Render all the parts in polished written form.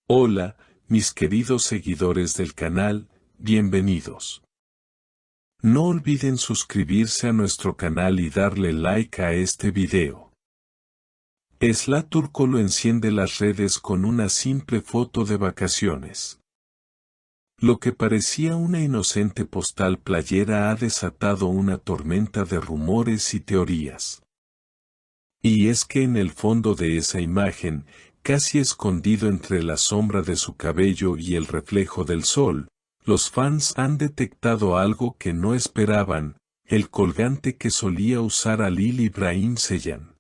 Hola, mis queridos seguidores del canal, bienvenidos. No olviden suscribirse a nuestro canal y darle like a este video. Esla Turkoglu enciende las redes con una simple foto de vacaciones. Lo que parecía una inocente postal playera ha desatado una tormenta de rumores y teorías. Y es que en el fondo de esa imagen, casi escondido entre la sombra de su cabello y el reflejo del sol, los fans han detectado algo que no esperaban, el colgante que solía usar Halil Ibrahim Ceylan.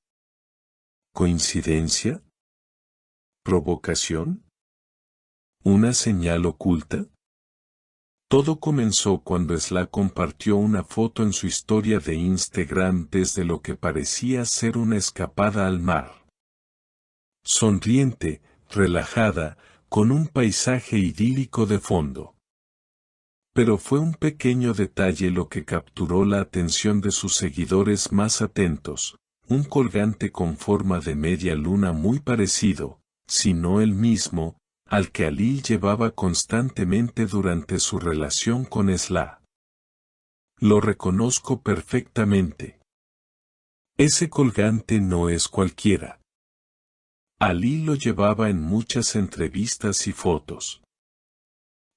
¿Coincidencia? ¿Provocación? ¿Una señal oculta? Todo comenzó cuando Esla compartió una foto en su historia de Instagram desde lo que parecía ser una escapada al mar. Sonriente, relajada, con un paisaje idílico de fondo. Pero fue un pequeño detalle lo que capturó la atención de sus seguidores más atentos, un colgante con forma de media luna muy parecido, si no el mismo, al que Halil llevaba constantemente durante su relación con Esla. Lo reconozco perfectamente. Ese colgante no es cualquiera. Halil lo llevaba en muchas entrevistas y fotos.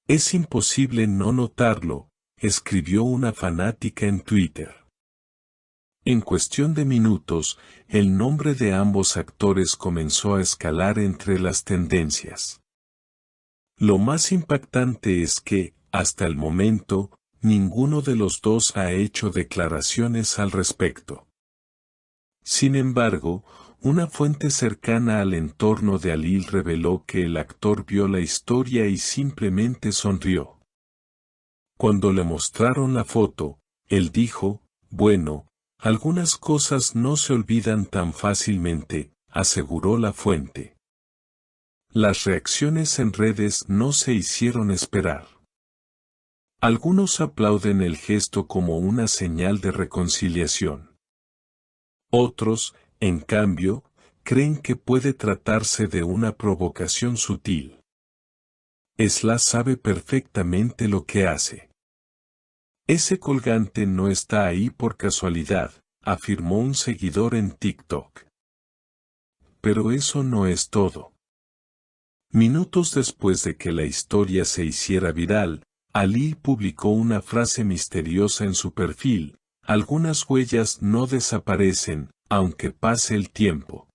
Es imposible no notarlo, escribió una fanática en Twitter. En cuestión de minutos, el nombre de ambos actores comenzó a escalar entre las tendencias. Lo más impactante es que, hasta el momento, ninguno de los dos ha hecho declaraciones al respecto. Sin embargo, una fuente cercana al entorno de Halil reveló que el actor vio la historia y simplemente sonrió. Cuando le mostraron la foto, él dijo, «Bueno, algunas cosas no se olvidan tan fácilmente», aseguró la fuente. Las reacciones en redes no se hicieron esperar. Algunos aplauden el gesto como una señal de reconciliación. Otros, en cambio, creen que puede tratarse de una provocación sutil. Esla sabe perfectamente lo que hace. Ese colgante no está ahí por casualidad, afirmó un seguidor en TikTok. Pero eso no es todo. Minutos después de que la historia se hiciera viral, Halil publicó una frase misteriosa en su perfil: «Algunas huellas no desaparecen, aunque pase el tiempo».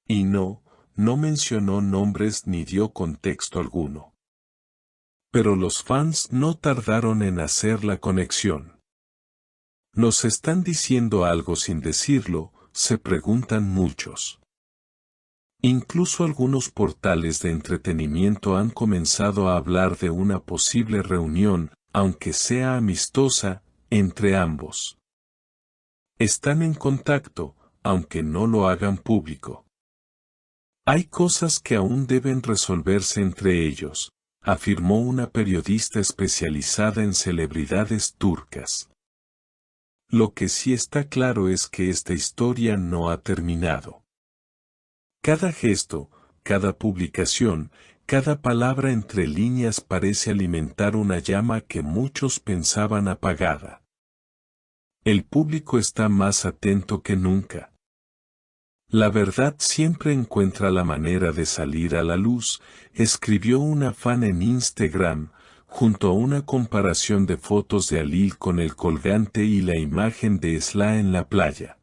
Y no mencionó nombres ni dio contexto alguno. Pero los fans no tardaron en hacer la conexión. ¿Nos están diciendo algo sin decirlo?, se preguntan muchos. Incluso algunos portales de entretenimiento han comenzado a hablar de una posible reunión, aunque sea amistosa, entre ambos. Están en contacto, aunque no lo hagan público. Hay cosas que aún deben resolverse entre ellos, afirmó una periodista especializada en celebridades turcas. Lo que sí está claro es que esta historia no ha terminado. Cada gesto, cada publicación, cada palabra entre líneas parece alimentar una llama que muchos pensaban apagada. El público está más atento que nunca. La verdad siempre encuentra la manera de salir a la luz, escribió una fan en Instagram, junto a una comparación de fotos de Halil con el colgante y la imagen de Esla en la playa.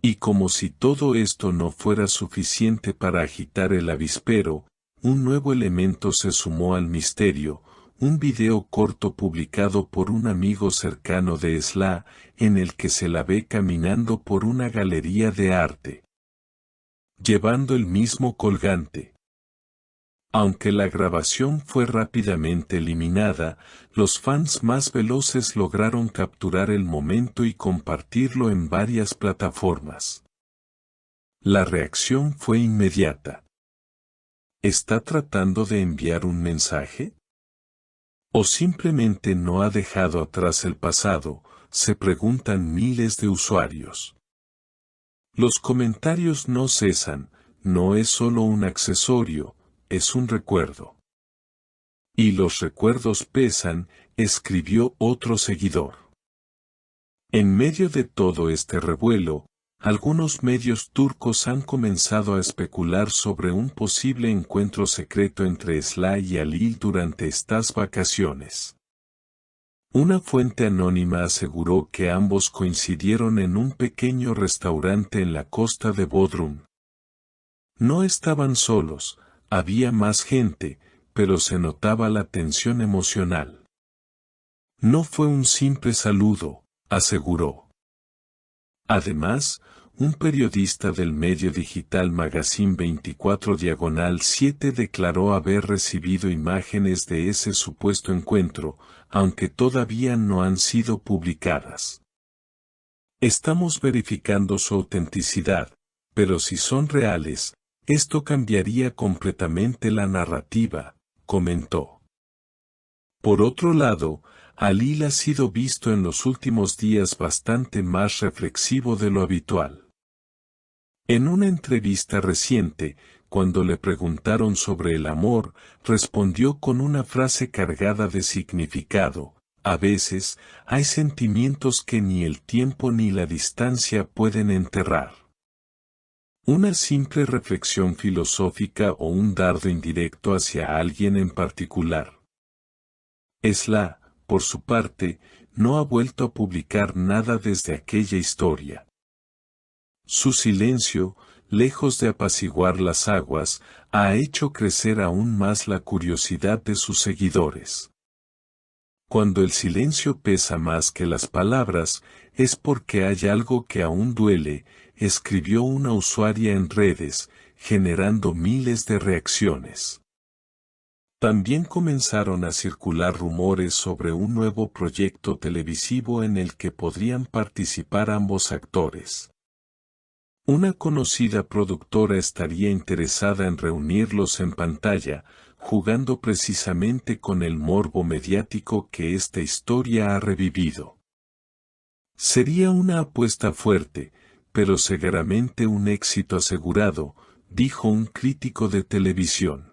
Y como si todo esto no fuera suficiente para agitar el avispero, un nuevo elemento se sumó al misterio: un video corto publicado por un amigo cercano de Esla, en el que se la ve caminando por una galería de arte, llevando el mismo colgante. Aunque la grabación fue rápidamente eliminada, los fans más veloces lograron capturar el momento y compartirlo en varias plataformas. La reacción fue inmediata. ¿Está tratando de enviar un mensaje? ¿O simplemente no ha dejado atrás el pasado?, se preguntan miles de usuarios. Los comentarios no cesan: no es solo un accesorio, es un recuerdo. Y los recuerdos pesan, escribió otro seguidor. En medio de todo este revuelo, algunos medios turcos han comenzado a especular sobre un posible encuentro secreto entre Sıla y Halil durante estas vacaciones. Una fuente anónima aseguró que ambos coincidieron en un pequeño restaurante en la costa de Bodrum. No estaban solos, había más gente, pero se notaba la tensión emocional. No fue un simple saludo, aseguró. Además, un periodista del medio digital Magazine 24/7 declaró haber recibido imágenes de ese supuesto encuentro, aunque todavía no han sido publicadas. Estamos verificando su autenticidad, pero si son reales, esto cambiaría completamente la narrativa, comentó. Por otro lado, Halil ha sido visto en los últimos días bastante más reflexivo de lo habitual. En una entrevista reciente, cuando le preguntaron sobre el amor, respondió con una frase cargada de significado: a veces, hay sentimientos que ni el tiempo ni la distancia pueden enterrar. Una simple reflexión filosófica o un dardo indirecto hacia alguien en particular. Sıla, por su parte, no ha vuelto a publicar nada desde aquella historia. Su silencio, lejos de apaciguar las aguas, ha hecho crecer aún más la curiosidad de sus seguidores. Cuando el silencio pesa más que las palabras, es porque hay algo que aún duele, escribió una usuaria en redes, generando miles de reacciones. También comenzaron a circular rumores sobre un nuevo proyecto televisivo en el que podrían participar ambos actores. Una conocida productora estaría interesada en reunirlos en pantalla, jugando precisamente con el morbo mediático que esta historia ha revivido. Sería una apuesta fuerte, pero seguramente un éxito asegurado, dijo un crítico de televisión.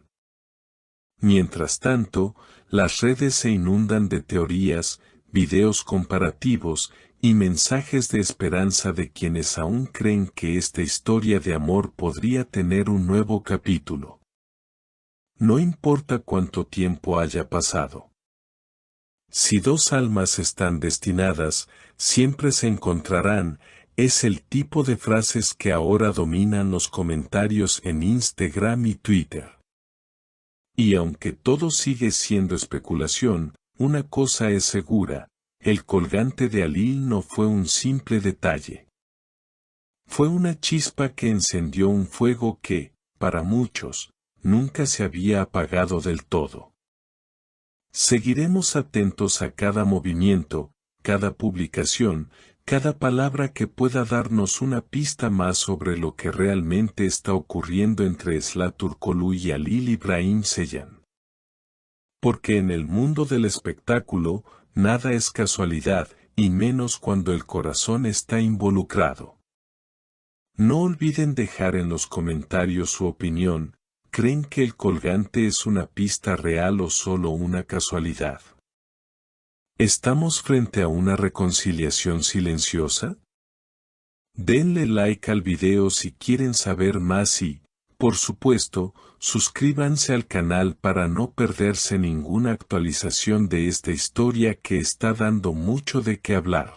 Mientras tanto, las redes se inundan de teorías, videos comparativos y mensajes de esperanza de quienes aún creen que esta historia de amor podría tener un nuevo capítulo. No importa cuánto tiempo haya pasado. Si dos almas están destinadas, siempre se encontrarán, es el tipo de frases que ahora dominan los comentarios en Instagram y Twitter. Y aunque todo sigue siendo especulación, una cosa es segura: el colgante de Halil no fue un simple detalle. Fue una chispa que encendió un fuego que, para muchos, nunca se había apagado del todo. Seguiremos atentos a cada movimiento, cada publicación, cada palabra que pueda darnos una pista más sobre lo que realmente está ocurriendo entre Sıla Türkoğlu y Halil İbrahim Ceylan. Porque en el mundo del espectáculo, nada es casualidad, y menos cuando el corazón está involucrado. No olviden dejar en los comentarios su opinión. ¿Creen que el colgante es una pista real o solo una casualidad? ¿Estamos frente a una reconciliación silenciosa? Denle like al video si quieren saber más y, por supuesto, suscríbanse al canal para no perderse ninguna actualización de esta historia que está dando mucho de qué hablar.